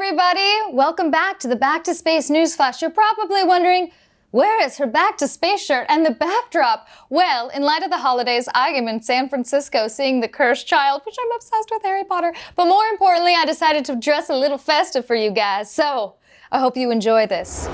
everybody! Welcome back to the Back to Space Newsflash. You're probably wondering, where is her Back to Space shirt and the backdrop? Well, in light of the holidays, I am in San Francisco seeing The Cursed Child, which I'm obsessed with Harry Potter. But more importantly, I decided to dress a little festive for you guys. So, I hope you enjoy this.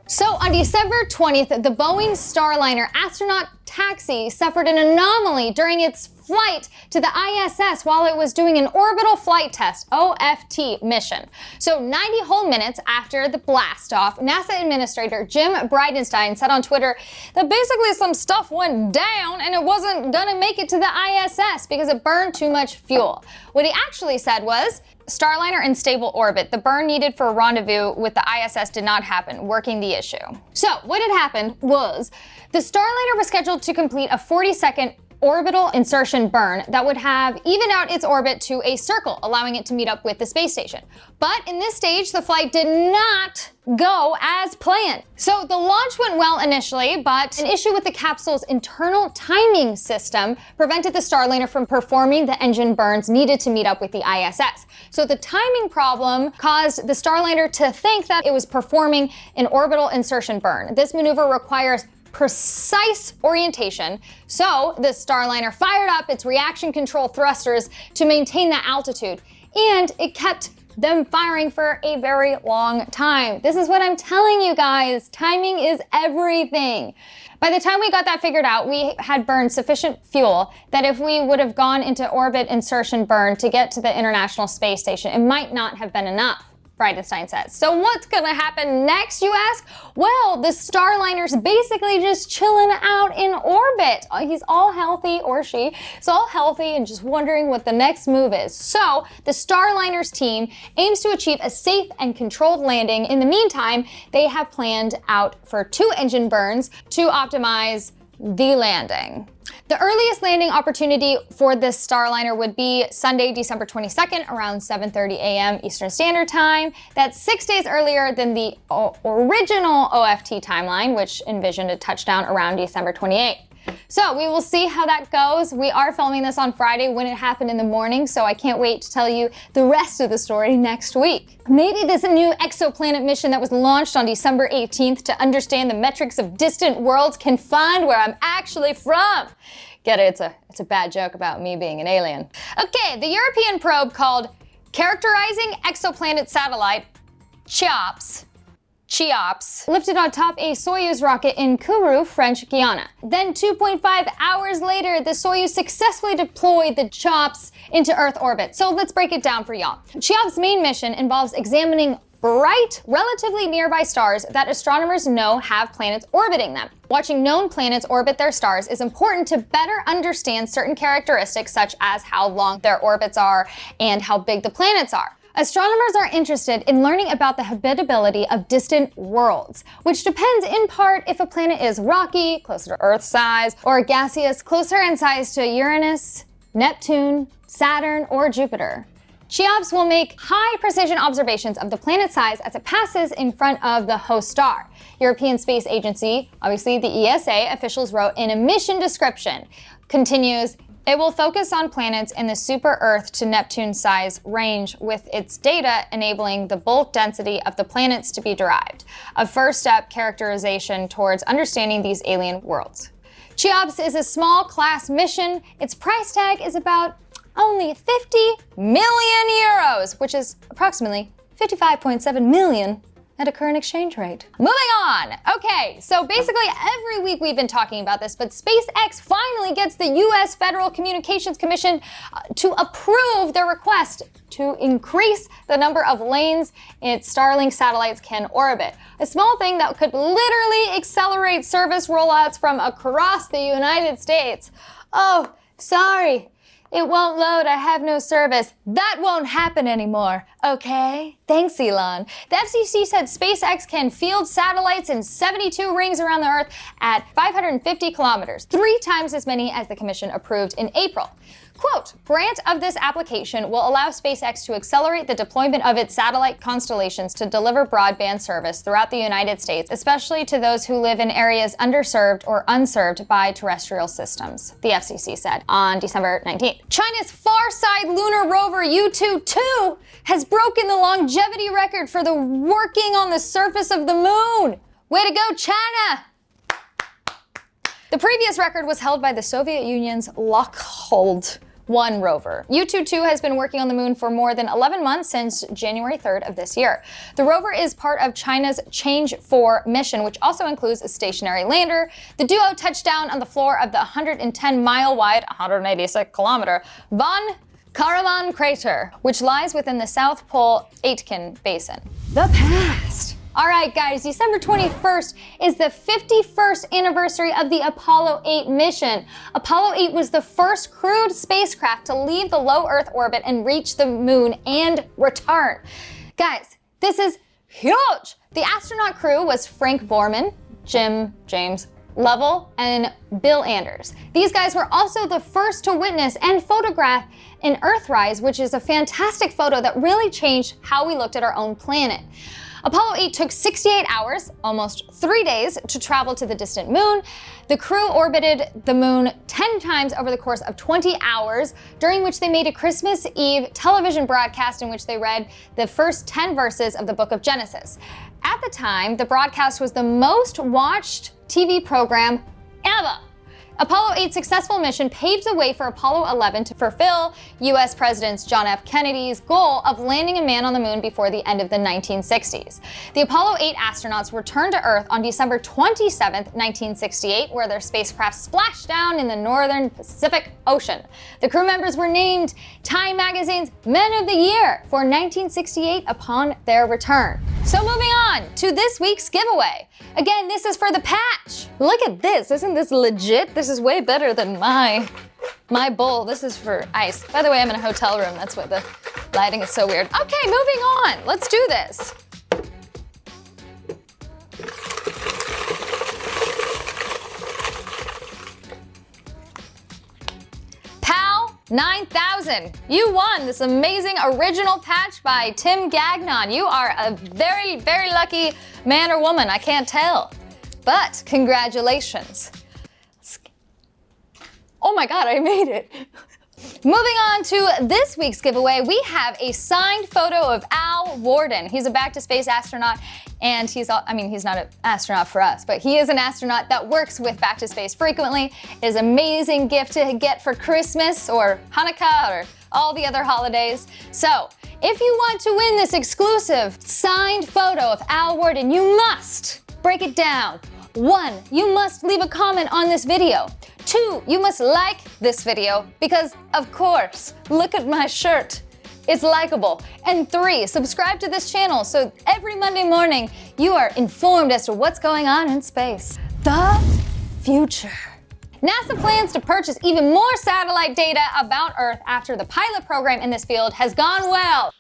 So on December 20th, the Boeing Starliner astronaut taxi suffered an anomaly during its flight to the ISS while it was doing an orbital flight test, OFT mission. So 90 whole minutes after the blast off, NASA Administrator Jim Bridenstine said on Twitter that basically some stuff went down and it wasn't gonna make it to the ISS because it burned too much fuel. What he actually said was, Starliner in stable orbit. The burn needed for a rendezvous with the ISS did not happen, working the issue. So what had happened was the Starliner was scheduled to complete a 40-second orbital insertion burn that would have evened out its orbit to a circle, allowing it to meet up with the space station. But in this stage, the flight did not go as planned. So the launch went well initially, but an issue with the capsule's internal timing system prevented the Starliner from performing the engine burns needed to meet up with the ISS. So the timing problem caused the Starliner to think that it was performing an orbital insertion burn. This maneuver requires precise orientation, so the Starliner fired up its reaction control thrusters to maintain that altitude, and it kept them firing for a very long time. This is what I'm telling you guys, timing is everything. By the time we got that figured out, we had burned sufficient fuel that if we would have gone into orbit insertion burn to get to the International Space Station, it might not have been enough, Bridenstine says. So what's gonna happen next, you ask? Well, the Starliner's basically just chilling out in orbit. He's all healthy, or she is all healthy and just wondering what the next move is. So the Starliner's team aims to achieve a safe and controlled landing. In the meantime, they have planned out for 2 engine burns to optimize the landing. The earliest landing opportunity for this Starliner would be Sunday, December 22nd, around 7:30 a.m. Eastern Standard Time. That's 6 days earlier than the original OFT timeline, which envisioned a touchdown around December 28th. So we will see how that goes. We are filming this on Friday when it happened in the morning, so I can't wait to tell you the rest of the story next week. Maybe this new exoplanet mission that was launched on December 18th to understand the metrics of distant worlds can find where I'm actually from. Get it? It's a bad joke about me being an alien. Okay, the European probe called Characterizing Exoplanet Satellite, CHEOPS, lifted on top a Soyuz rocket in Kourou, French Guiana. Then 2.5 hours later, the Soyuz successfully deployed the CHEOPS into Earth orbit. So let's break it down for y'all. CHEOPS' main mission involves examining bright, relatively nearby stars that astronomers know have planets orbiting them. Watching known planets orbit their stars is important to better understand certain characteristics such as how long their orbits are and how big the planets are. Astronomers are interested in learning about the habitability of distant worlds, which depends in part if a planet is rocky, closer to Earth size, or gaseous, closer in size to Uranus, Neptune, Saturn, or Jupiter. CHEOPS will make high-precision observations of the planet size as it passes in front of the host star. European Space Agency, obviously the ESA, officials wrote in a mission description, continues, it will focus on planets in the super-Earth to Neptune size range with its data enabling the bulk density of the planets to be derived. A first step characterization towards understanding these alien worlds. CHEOPS is a small class mission. Its price tag is about only 50 million euros, which is approximately 55.7 million at a current exchange rate. Moving on. Okay, so basically every week we've been talking about this, but SpaceX finally gets the US Federal Communications Commission to approve their request to increase the number of lanes its Starlink satellites can orbit. A small thing that could literally accelerate service rollouts from across the United States. Oh, sorry. It won't load, I have no service. That won't happen anymore, okay? Thanks, Elon. The FCC said SpaceX can field satellites in 72 rings around the Earth at 550 kilometers, 3 times as many as the commission approved in April. Quote, grant of this application will allow SpaceX to accelerate the deployment of its satellite constellations to deliver broadband service throughout the United States, especially to those who live in areas underserved or unserved by terrestrial systems, the FCC said on December 19th. China's far-side lunar rover Yutu-2 has broken the longevity record for the working on the surface of the moon. Way to go, China! The previous record was held by the Soviet Union's Lockhold 1 rover. Yutu-2 has been working on the moon for more than 11 months since January 3rd of this year. The rover is part of China's Change 4 mission, which also includes a stationary lander. The duo touched down on the floor of the 110-mile-wide, 186-kilometer Von Karaman crater, which lies within the South Pole Aitken Basin. The past. All right, guys, December 21st is the 51st anniversary of the Apollo 8 mission. Apollo 8 was the first crewed spacecraft to leave the low Earth orbit and reach the moon and return. Guys, this is huge. The astronaut crew was Frank Borman, James Lovell, and Bill Anders. These guys were also the first to witness and photograph an Earthrise, which is a fantastic photo that really changed how we looked at our own planet. Apollo 8 took 68 hours, almost 3 days, to travel to the distant moon. The crew orbited the moon 10 times over the course of 20 hours, during which they made a Christmas Eve television broadcast in which they read the first 10 verses of the book of Genesis. At the time, the broadcast was the most watched TV program ever. Apollo 8's successful mission paved the way for Apollo 11 to fulfill U.S. President John F. Kennedy's goal of landing a man on the moon before the end of the 1960s. The Apollo 8 astronauts returned to Earth on December 27, 1968, where their spacecraft splashed down in the northern Pacific Ocean. The crew members were named Time Magazine's Men of the Year for 1968 upon their return. So moving on to this week's giveaway. Again, this is for the patch. Look at this, isn't this legit? This is way better than my bowl. This is for ice. By the way, I'm in a hotel room. That's why the lighting is so weird. Okay, moving on. Let's do this. Pal 9000. You won this amazing original patch by Tim Gagnon. You are a very, very lucky man or woman. I can't tell. But congratulations. Oh my God, I made it. Moving on to this week's giveaway, we have a signed photo of Al Worden. He's a back-to-space astronaut, and he's not an astronaut for us, but he is an astronaut that works with Back to Space frequently. It is an amazing gift to get for Christmas or Hanukkah or all the other holidays. So, if you want to win this exclusive signed photo of Al Worden, you must break it down. 1, you must leave a comment on this video. 2, you must like this video because, of course, look at my shirt. It's likable. And 3, subscribe to this channel so every Monday morning you are informed as to what's going on in space. The future. NASA plans to purchase even more satellite data about Earth after the pilot program in this field has gone well.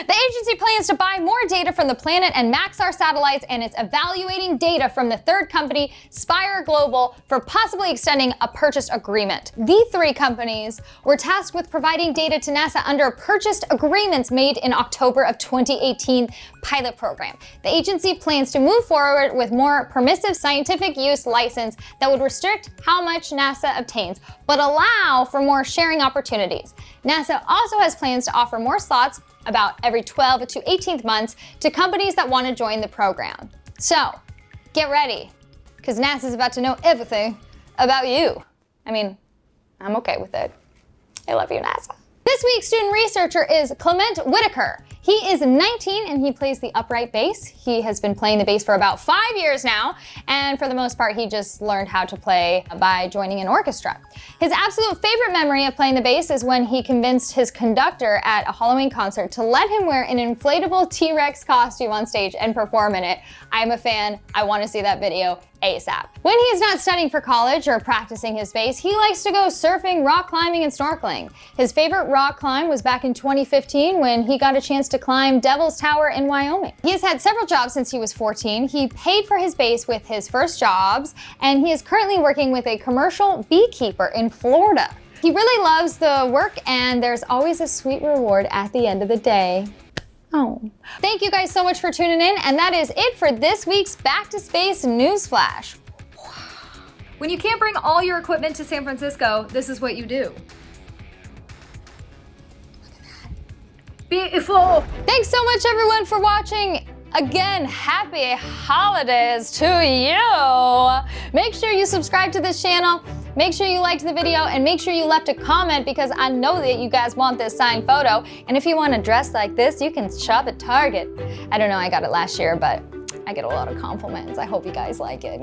The agency plans to buy more data from the planet and Maxar satellites, and it's evaluating data from the third company, Spire Global, for possibly extending a purchase agreement. The 3 companies were tasked with providing data to NASA under purchased agreements made in October of 2018 pilot program. The agency plans to move forward with more permissive scientific use license that would restrict how much NASA obtains, but allow for more sharing opportunities. NASA also has plans to offer more slots about every 12 to 18 months to companies that want to join the program. So, get ready, because NASA's about to know everything about you. I mean, I'm okay with it. I love you, NASA. This week's student researcher is Clement Whitaker. He is 19 and he plays the upright bass. He has been playing the bass for about 5 years now, and for the most part, he just learned how to play by joining an orchestra. His absolute favorite memory of playing the bass is when he convinced his conductor at a Halloween concert to let him wear an inflatable T-Rex costume on stage and perform in it. I'm a fan. I want to see that video ASAP. When he's not studying for college or practicing his space, he likes to go surfing, rock climbing, and snorkeling. His favorite rock climb was back in 2015 when he got a chance to climb Devil's Tower in Wyoming. He has had several jobs since he was 14. He paid for his base with his first jobs, and he is currently working with a commercial beekeeper in Florida. He really loves the work, and there's always a sweet reward at the end of the day. Oh. Thank you guys so much for tuning in, and that is it for this week's Back to Space Newsflash. When you can't bring all your equipment to San Francisco, this is what you do. Look at that. Beautiful. Thanks so much everyone for watching. Again, happy holidays to you. Make sure you subscribe to this channel. Make sure you liked the video and make sure you left a comment because I know that you guys want this signed photo. And if you want to dress like this, you can shop at Target. I don't know, I got it last year, but I get a lot of compliments. I hope you guys like it.